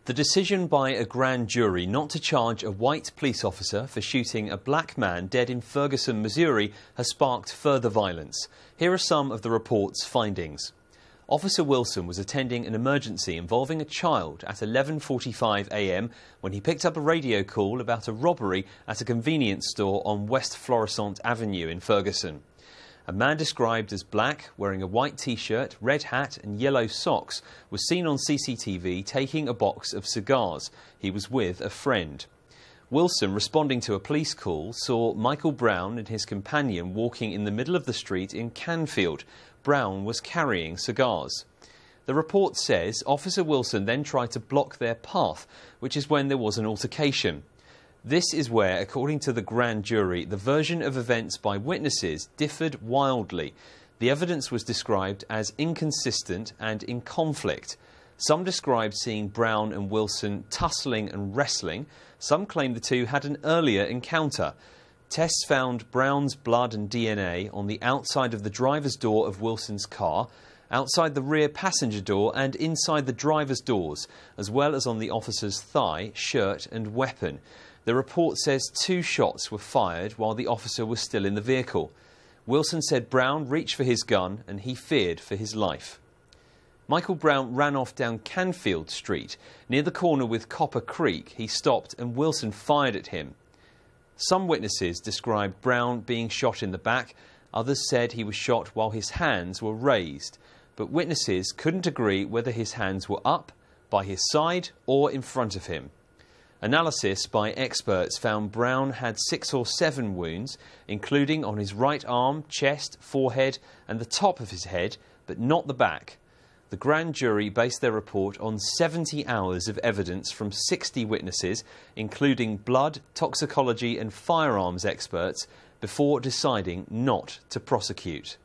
The decision by a grand jury not to charge a white police officer for shooting a black man dead in Ferguson, Missouri, has sparked further violence. Here are some of the report's findings. Officer Wilson was attending an emergency involving a child at 11:45 a.m. when he picked up a radio call about a robbery at a convenience store on West Florissant Avenue in Ferguson. A man described as black, wearing a white T-shirt, red hat and yellow socks, was seen on CCTV taking a box of cigars. He was with a friend. Wilson, responding to a police call, saw Michael Brown and his companion walking in the middle of the street in Canfield. Brown was carrying cigars. The report says Officer Wilson then tried to block their path, which is when there was an altercation. This is where, according to the grand jury, the version of events by witnesses differed wildly. The evidence was described as inconsistent and in conflict. Some described seeing Brown and Wilson tussling and wrestling. Some claimed the two had an earlier encounter. Tests found Brown's blood and DNA on the outside of the driver's door of Wilson's car, outside the rear passenger door and inside the driver's doors, as well as on the officer's thigh, shirt and weapon. The report says 2 shots were fired while the officer was still in the vehicle. Wilson said Brown reached for his gun and he feared for his life. Michael Brown ran off down Canfield Street. Near the corner with Copper Creek, he stopped and Wilson fired at him. Some witnesses described Brown being shot in the back. Others said he was shot while his hands were raised. But witnesses couldn't agree whether his hands were up, by his side or in front of him. Analysis by experts found Brown had 6 or 7 wounds, including on his right arm, chest, forehead and the top of his head, but not the back. The grand jury based their report on 70 hours of evidence from 60 witnesses, including blood, toxicology and firearms experts, before deciding not to prosecute.